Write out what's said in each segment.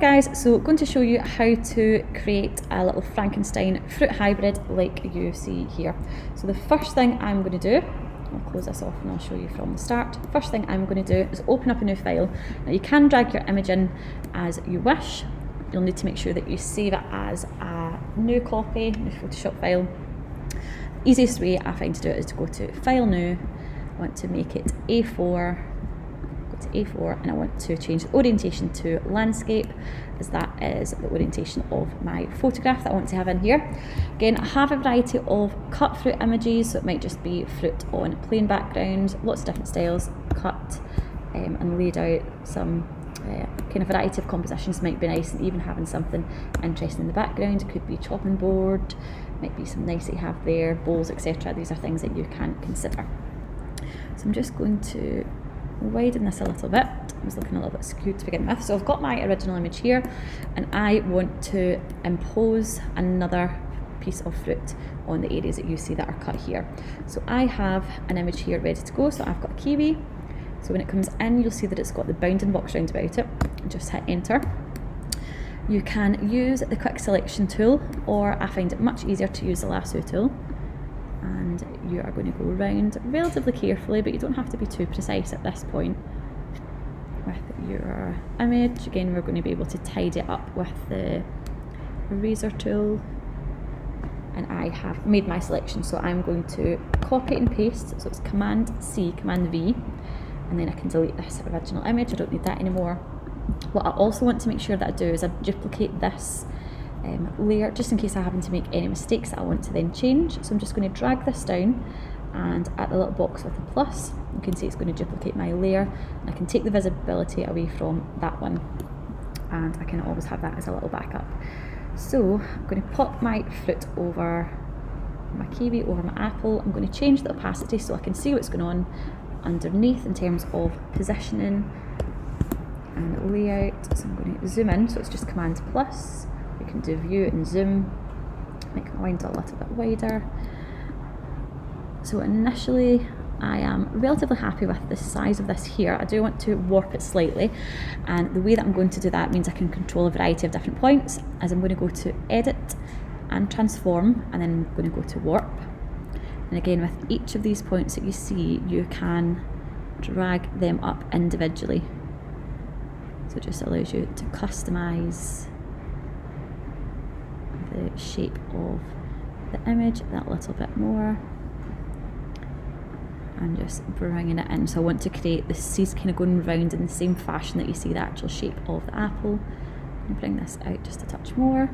Guys, so going to show you how to create a little Frankenstein fruit hybrid like you see here. So the first thing I'm going to do, I'll close this off and I'll show you from the start. First thing I'm going to do is open up a new file. Now you can drag your image in as you wish. You'll need to make sure that you save it as a new copy, new Photoshop file. Easiest way I find to do it is to go to File, New. I want to make it A4. To A4 and I want to change the orientation to landscape, as that is the orientation of my photograph that I want to have in here. Again, I have a variety of cut fruit images, so it might just be fruit on plain background, lots of different styles, cut and laid out. Some kind of variety of compositions might be nice, and even having something interesting in the background. It could be chopping board, might be some nice that you have there, bowls, etc. These are things that you can consider. So I'm just going to widen this a little bit. I was looking a little bit skewed to begin with. So I've got my original image here and I want to impose another piece of fruit on the areas that you see that are cut here. So I have an image here ready to go. So I've got a kiwi. So when it comes in, you'll see that it's got the bounding box round about it. Just hit enter. You can use the quick selection tool, or I find it much easier to use the lasso tool. And you are going to go around relatively carefully, but you don't have to be too precise at this point with your image. Again, we're going to be able to tidy it up with the eraser tool, and I have made my selection, so I'm going to copy and paste. So it's Command C, Command V, and then I can delete this original image. I don't need that anymore. What I also want to make sure that I do is I duplicate this layer, just in case I happen to make any mistakes that I want to then change. So I'm just going to drag this down, and at the little box with the plus, you can see it's going to duplicate my layer, and I can take the visibility away from that one, and I can always have that as a little backup. So I'm going to pop my fruit over my kiwi, over my apple. I'm going to change the opacity so I can see what's going on underneath in terms of positioning and layout. So I'm going to zoom in, so it's just Command plus. We can do view and zoom, make my window a little bit wider. So initially I am relatively happy with the size of this here. I do want to warp it slightly, and the way that I'm going to do that means I can control a variety of different points, as I'm going to go to edit and transform, and then I'm going to go to warp. And again, with each of these points that you see, you can drag them up individually. So it just allows you to customize the shape of the image that little bit more. I'm just bringing it in, so I want to create the seeds kind of going round in the same fashion that you see the actual shape of the apple. I'm going to bring this out just a touch more,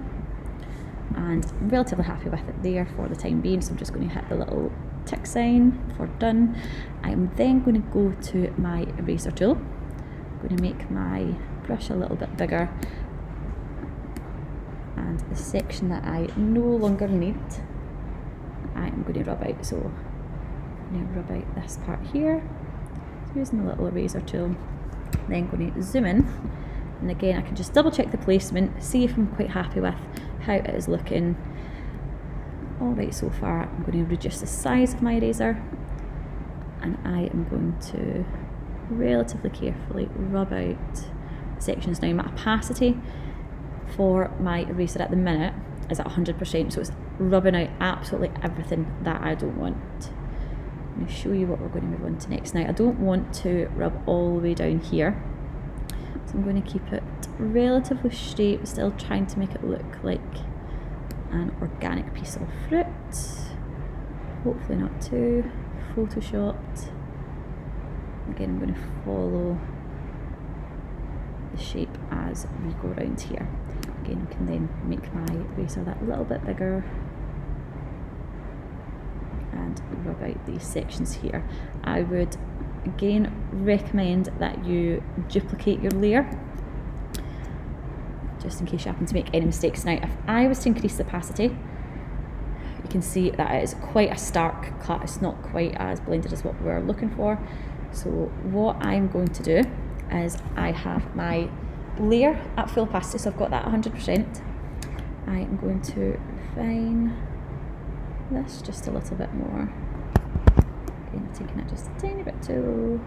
and I'm relatively happy with it there for the time being, so I'm just going to hit the little tick sign for done. I'm then going to go to my eraser tool. I'm going to make my brush a little bit bigger, and the section that I no longer need, I'm going to rub out. So I'm going to rub out this part here, so using the little eraser tool. Then going to zoom in, and again I can just double check the placement, see if I'm quite happy with how it is looking. Alright, so far I'm going to reduce the size of my eraser, and I am going to relatively carefully rub out sections. Now my opacity for my eraser at the minute is at 100%, so it's rubbing out absolutely everything that I don't want. I'm going to show you what we're going to move on to next. Now I don't want to rub all the way down here, so I'm going to keep it relatively straight, but still trying to make it look like an organic piece of fruit. Hopefully not too photoshopped. Again, I'm going to follow the shape as we go around here. Again, I can then make my eraser that little bit bigger and rub out these sections here. I would again recommend that you duplicate your layer, just in case you happen to make any mistakes. Now, if I was to increase the opacity, you can see that it is quite a stark cut. It's not quite as blended as what we're looking for. So what I'm going to do is I have my layer at full opacity, so I've got that 100%. I am going to refine this just a little bit more. Again, taking it just a tiny bit too low.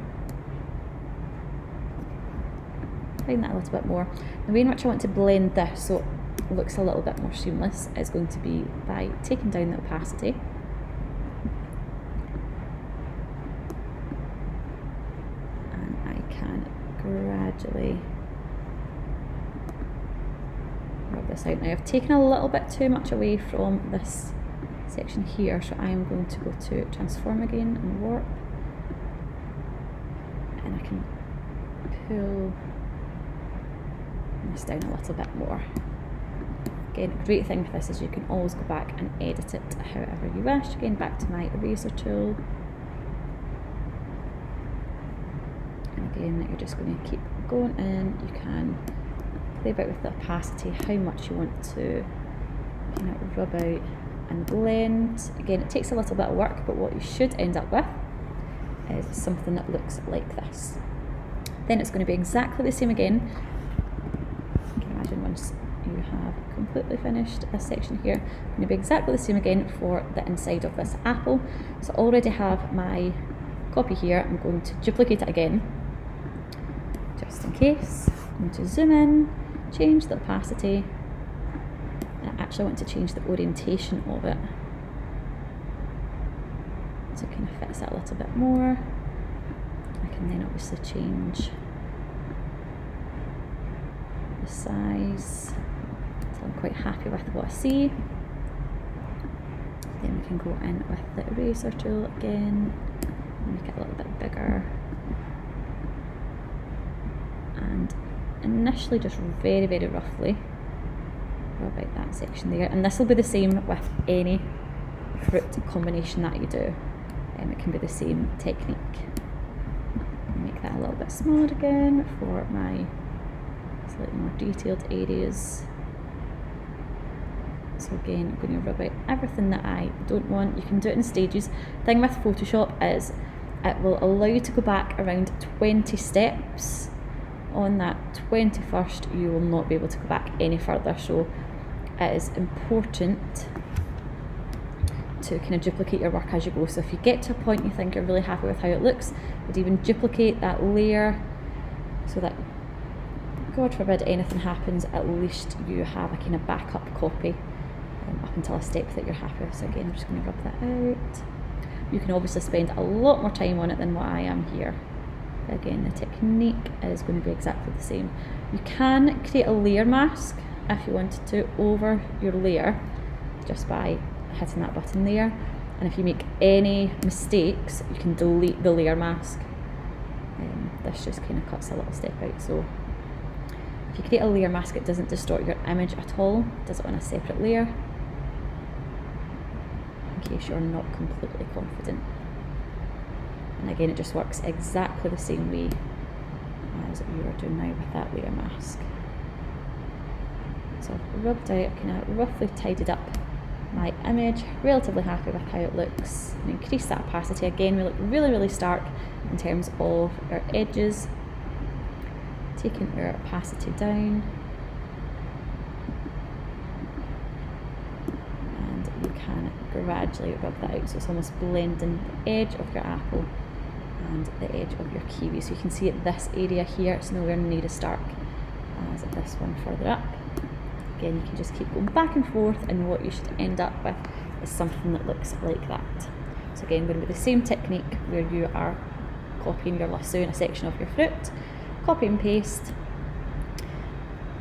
define that a little bit more. The way in which I want to blend this so it looks a little bit more seamless is going to be by taking down the opacity. And I can gradually rub this out. Now I've taken a little bit too much away from this section here, so I am going to go to transform again and warp, and I can pull this down a little bit more. Again, a great thing with this is you can always go back and edit it however you wish. Again, back to my eraser tool, and again you're just going to keep going in. You can play about with the opacity, how much you want to kind of rub out and blend. Again, it takes a little bit of work, but what you should end up with is something that looks like this. Then it's going to be exactly the same again. You can imagine once you have completely finished this section here, it's going to be exactly the same again for the inside of this apple. So I already have my copy here. I'm going to duplicate it again, just in case. I'm going to zoom in, change the opacity. I actually want to change the orientation of it, so it kind of fits it a little bit more. I can then obviously change the size, so I'm quite happy with what I see. Then we can go in with the eraser tool again, make it a little bit bigger, and initially just very, very roughly rub out that section there. And this will be the same with any fruit combination that you do. It can be the same technique. Make that a little bit smaller again for my slightly more detailed areas. So again, I'm going to rub out everything that I don't want. You can do it in stages. The thing with Photoshop is it will allow you to go back around 20 steps. On that 21st, you will not be able to go back any further. So it is important to kind of duplicate your work as you go. So if you get to a point you think you're really happy with how it looks, you'd even duplicate that layer so that, God forbid anything happens, at least you have a kind of backup copy up until a step that you're happy with. So again, I'm just going to rub that out. You can obviously spend a lot more time on it than what I am here. Again, the technique is going to be exactly the same. You can create a layer mask if you wanted to over your layer just by hitting that button there, and if you make any mistakes you can delete the layer mask. This just kind of cuts a little step out. So if you create a layer mask, it doesn't distort your image at all. It does it on a separate layer in case you're not completely confident. And again, it just works exactly the same way as you are doing now with that layer mask. So I've rubbed out, kind of roughly tidied up my image, relatively happy with how it looks, and increase that opacity. Again, we look really, really stark in terms of our edges. Taking our opacity down, and you can gradually rub that out so it's almost blending the edge of your apple and the edge of your kiwi. So you can see at this area here, it's nowhere near as stark as this one further up. Again, you can just keep going back and forth, and what you should end up with is something that looks like that. So again, going to be the same technique where you are copying your lasso in a section of your fruit, copy and paste,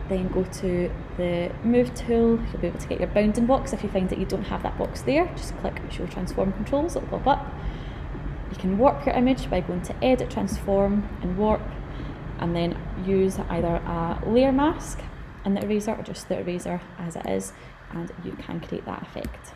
then go to the move tool. You'll be able to get your bounding box. If you find that you don't have that box there, just click show transform controls, it'll pop up. You can warp your image by going to edit, transform and warp, and then use either a layer mask in the eraser or just the eraser as it is, and you can create that effect.